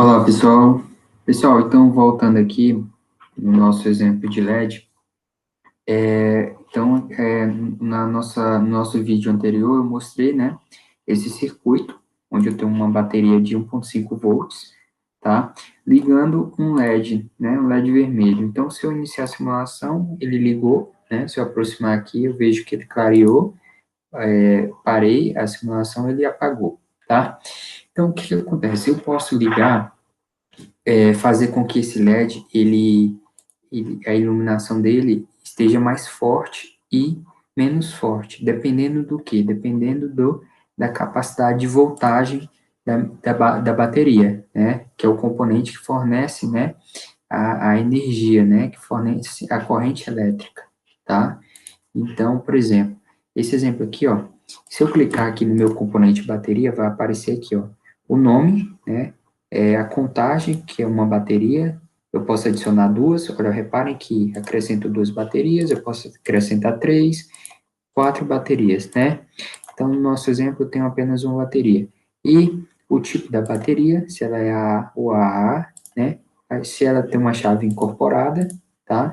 Olá, pessoal. Pessoal, então, voltando aqui no nosso exemplo de LED, no nosso vídeo anterior, eu mostrei, né, esse circuito, onde eu tenho uma bateria de 1,5 volts, tá, ligando um LED, né, um LED vermelho. Então, se eu iniciar a simulação, ele ligou, né, se eu aproximar aqui, eu vejo que ele clareou, parei a simulação, ele apagou, tá? Então, o que que acontece? Eu posso ligar, fazer com que esse LED, a iluminação dele esteja mais forte e menos forte, dependendo do que? Dependendo da capacidade de voltagem da bateria, né? Que é o componente que fornece, né, a energia, né? Que fornece a corrente elétrica, tá? Então, por exemplo, esse exemplo aqui, ó, se eu clicar aqui no meu componente bateria, vai aparecer aqui, ó, o nome, né, a contagem, que é uma bateria, eu posso adicionar duas, olha, reparem que acrescento duas baterias, eu posso acrescentar três, quatro baterias, né? Então, no nosso exemplo, eu tenho apenas uma bateria. E o tipo da bateria, se ela é AA ou AA, né? Se ela tem uma chave incorporada, tá?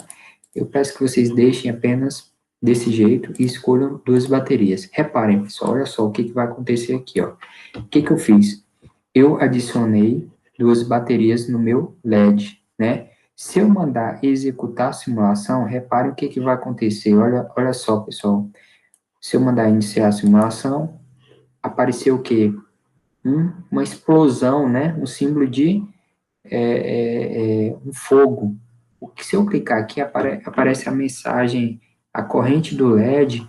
Eu peço que vocês deixem apenas desse jeito e escolham duas baterias. Reparem, pessoal, olha só o que vai acontecer aqui, ó. O que eu fiz? Eu adicionei duas baterias no meu LED, né? Se eu mandar executar a simulação, reparem o que vai acontecer. Olha só, pessoal. Se eu mandar iniciar a simulação, apareceu o quê? Uma explosão, né? Um símbolo de um fogo. O que, se eu clicar aqui, aparece a mensagem, a corrente do LED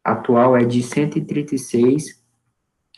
atual é de 136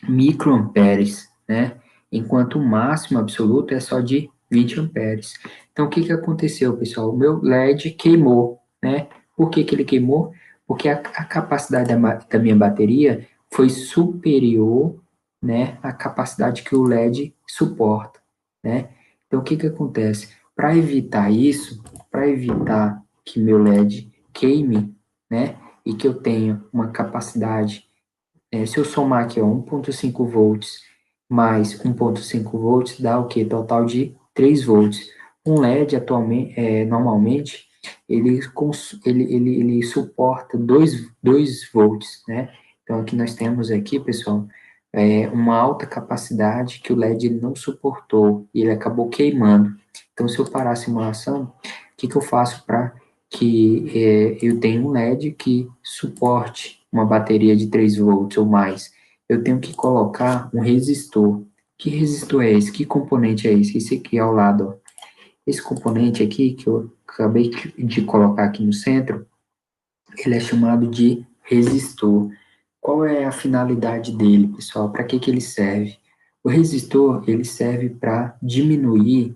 microamperes, né? Enquanto o máximo absoluto é só de 20 amperes. Então, o que aconteceu, pessoal? O meu LED queimou, né? Por que ele queimou? Porque a capacidade da minha bateria foi superior, né, à capacidade que o LED suporta, né? Então, o que acontece? Para evitar isso, para evitar que meu LED queime, né, e que eu tenha uma capacidade, se eu somar aqui, ó, 1,5 volts mais 1,5 volts, dá o quê? Total de 3 volts. Um LED, atualmente, normalmente, ele suporta 2 volts, né? Então, aqui nós temos aqui, pessoal, uma alta capacidade que o LED ele não suportou e ele acabou queimando. Então, se eu parar a simulação, o que eu faço para que eu tenha um LED que suporte uma bateria de 3 volts ou mais? Eu tenho que colocar um resistor. Que resistor é esse? Que componente é esse? Esse aqui ao lado, ó. Esse componente aqui, que eu acabei de colocar aqui no centro, ele é chamado de resistor. Qual é a finalidade dele, pessoal? Para que ele serve? O resistor, ele serve para diminuir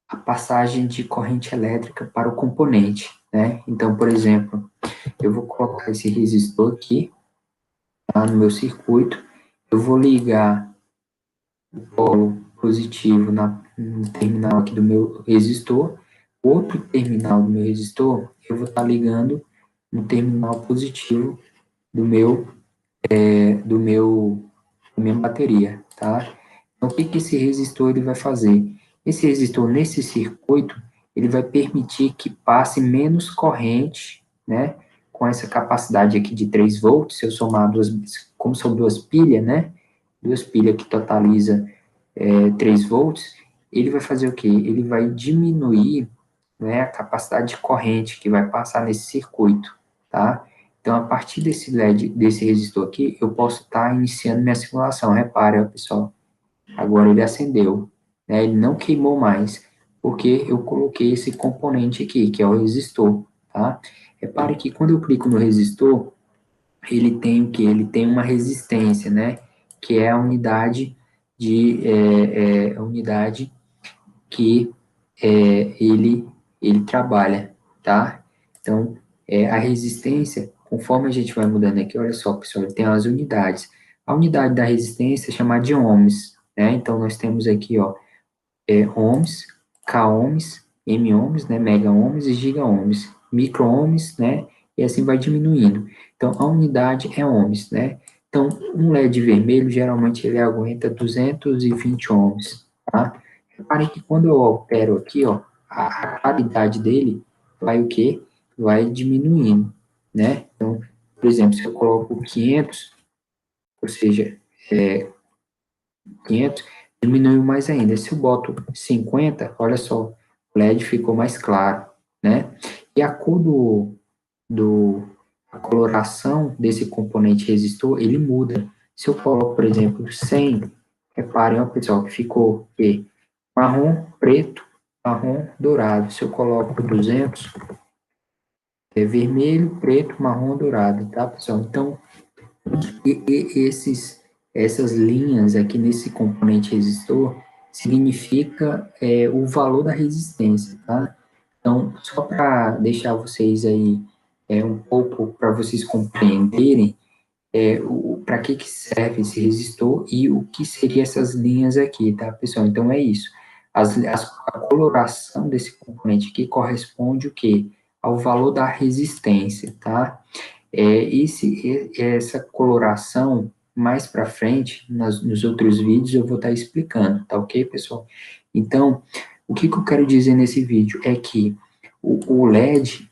a passagem de corrente elétrica para o componente, né? Então, por exemplo, eu vou colocar esse resistor aqui, tá, no meu circuito, eu vou ligar o polo positivo no terminal aqui do meu resistor, outro terminal do meu resistor, eu vou estar ligando no terminal positivo do meu, do meu, da minha bateria, tá? Então, o que esse resistor ele vai fazer? Esse resistor, nesse circuito, ele vai permitir que passe menos corrente, né? Com essa capacidade aqui de 3 volts, se eu somar duas, como são duas pilhas, né? Duas pilhas que totaliza 3 volts, ele vai fazer o quê? Ele vai diminuir, né, a capacidade de corrente que vai passar nesse circuito, tá? Então, a partir desse LED, desse resistor aqui, eu posso estar iniciando minha simulação. Repare, ó, pessoal, agora ele acendeu, né? Ele não queimou mais, porque eu coloquei esse componente aqui, que é o resistor, tá? Repare que quando eu clico no resistor, ele tem o que? Ele tem uma resistência, né? Que é a unidade a unidade que ele trabalha, tá? Então, a resistência, conforme a gente vai mudando aqui, olha só, pessoal, ele tem as unidades. A unidade da resistência é chamada de ohms, né? Então, nós temos aqui, ó, ohms, k-ohms, m-ohms, né? Mega-ohms e giga-ohms, micro-ohms, né? E assim vai diminuindo. Então, a unidade é ohms, né? Então, um LED vermelho, geralmente, ele aguenta 220 ohms, tá? Reparem que quando eu altero aqui, ó, a qualidade dele vai o quê? Vai diminuindo, né? Então, por exemplo, se eu coloco 500, ou seja, 500, diminuiu mais ainda. Se eu boto 50, olha só, o LED ficou mais claro, né? E a cor a coloração desse componente resistor, ele muda. Se eu coloco, por exemplo, 100, reparem, ó, pessoal, que ficou que marrom, preto, marrom, dourado. Se eu coloco 200, é vermelho, preto, marrom, dourado, tá, pessoal? Então, essas linhas aqui nesse componente resistor significa o valor da resistência, tá? Então, só para deixar vocês aí um pouco, para vocês compreenderem para que serve esse resistor e o que seriam essas linhas aqui, tá, pessoal? Então, é isso. A coloração desse componente aqui corresponde o quê? Ao valor da resistência, tá? Essa coloração, mais para frente, nos outros vídeos, eu vou estar explicando, tá ok, pessoal? Então, o que eu quero dizer nesse vídeo é que o LED,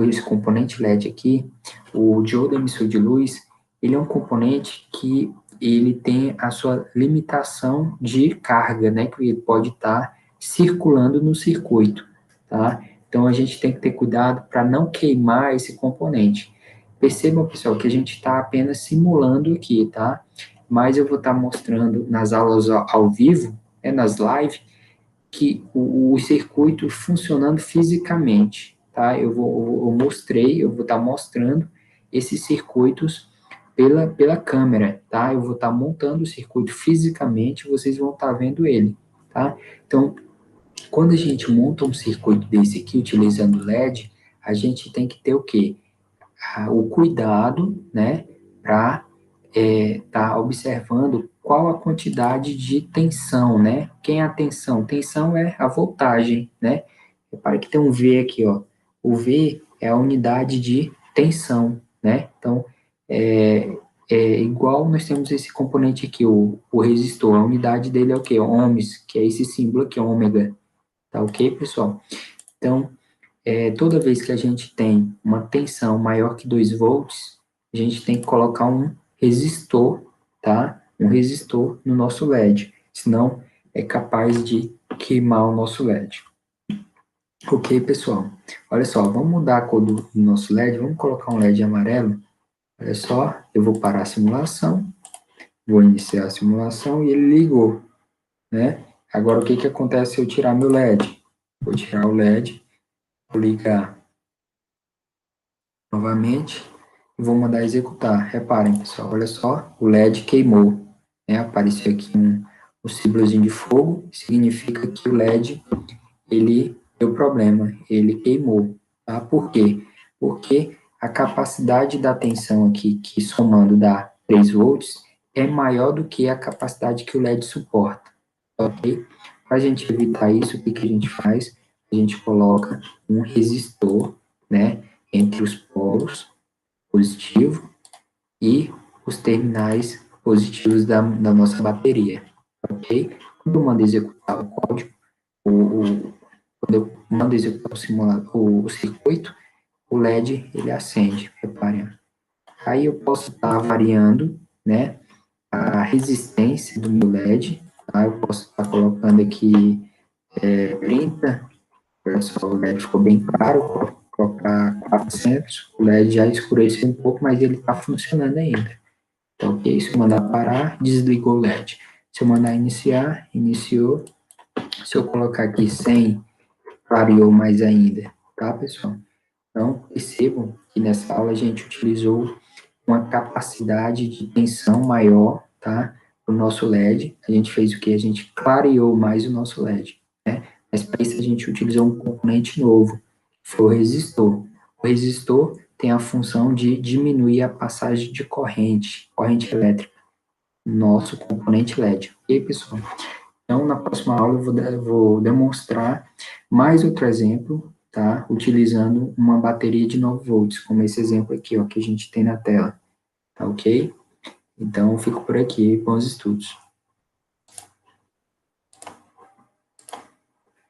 esse componente LED aqui, o diodo emissor de luz, ele é um componente que ele tem a sua limitação de carga, né, que ele pode estar circulando no circuito, tá? Então, a gente tem que ter cuidado para não queimar esse componente. Percebam, pessoal, que a gente está apenas simulando aqui, tá? Mas eu vou estar mostrando nas aulas ao vivo, nas lives, que o circuito funcionando fisicamente, tá? Eu mostrei, eu vou estar mostrando esses circuitos pela câmera, tá? Eu vou estar montando o circuito fisicamente, vocês vão estar vendo ele, tá? Então, quando a gente monta um circuito desse aqui, utilizando LED, a gente tem que ter o quê? O cuidado, né, para tá observando qual a quantidade de tensão, né? Quem é a tensão? Tensão é a voltagem, né? Repare que tem um V aqui, ó. O V é a unidade de tensão, né? Então, igual nós temos esse componente aqui, o resistor, a unidade dele é o quê? Ohms, que é esse símbolo aqui, ômega. Tá ok, pessoal? Então, toda vez que a gente tem uma tensão maior que 2 volts, a gente tem que colocar um resistor, tá? Um resistor no nosso LED, senão é capaz de queimar o nosso LED. Ok, pessoal? Olha só, vamos mudar a cor do nosso LED, vamos colocar um LED amarelo. Olha só, eu vou parar a simulação, vou iniciar a simulação e ele ligou, né? Agora, o que acontece se eu tirar meu LED? Vou tirar o LED, vou ligar novamente, e vou mandar executar. Reparem, pessoal, olha só, o LED queimou, né? Apareceu aqui um símbolozinho de fogo, significa que o LED, ele deu problema, ele queimou, tá? Por quê? Porque a capacidade da tensão aqui, que somando dá 3 volts, é maior do que a capacidade que o LED suporta, ok? Para a gente evitar isso, o que a gente faz? A gente coloca um resistor, né, entre os polos positivo e os terminais positivos da nossa bateria, ok? Quando eu mando executar o código, quando eu mando executar o circuito, o LED ele acende, reparem. Aí eu posso estar variando, né, a resistência do meu LED, tá? Eu posso estar colocando aqui 30, olha só, o LED ficou bem claro, vou colocar 400, o LED já escureceu um pouco, mas ele está funcionando ainda. Então, ok, se eu mandar parar, desligou o LED. Se eu mandar iniciar, iniciou. Se eu colocar aqui 100, clareou mais ainda, tá, pessoal? Então, percebam que nessa aula a gente utilizou uma capacidade de tensão maior, tá, para o nosso LED. A gente fez o que? A gente clareou mais o nosso LED, né? Mas para isso a gente utilizou um componente novo, que foi o resistor. O resistor tem a função de diminuir a passagem de corrente elétrica, no nosso componente LED. Ok, pessoal? Então, na próxima aula eu vou demonstrar mais outro exemplo, tá? Utilizando uma bateria de 9 volts, como esse exemplo aqui, ó, que a gente tem na tela. Tá ok? Então, eu fico por aqui. Bons estudos.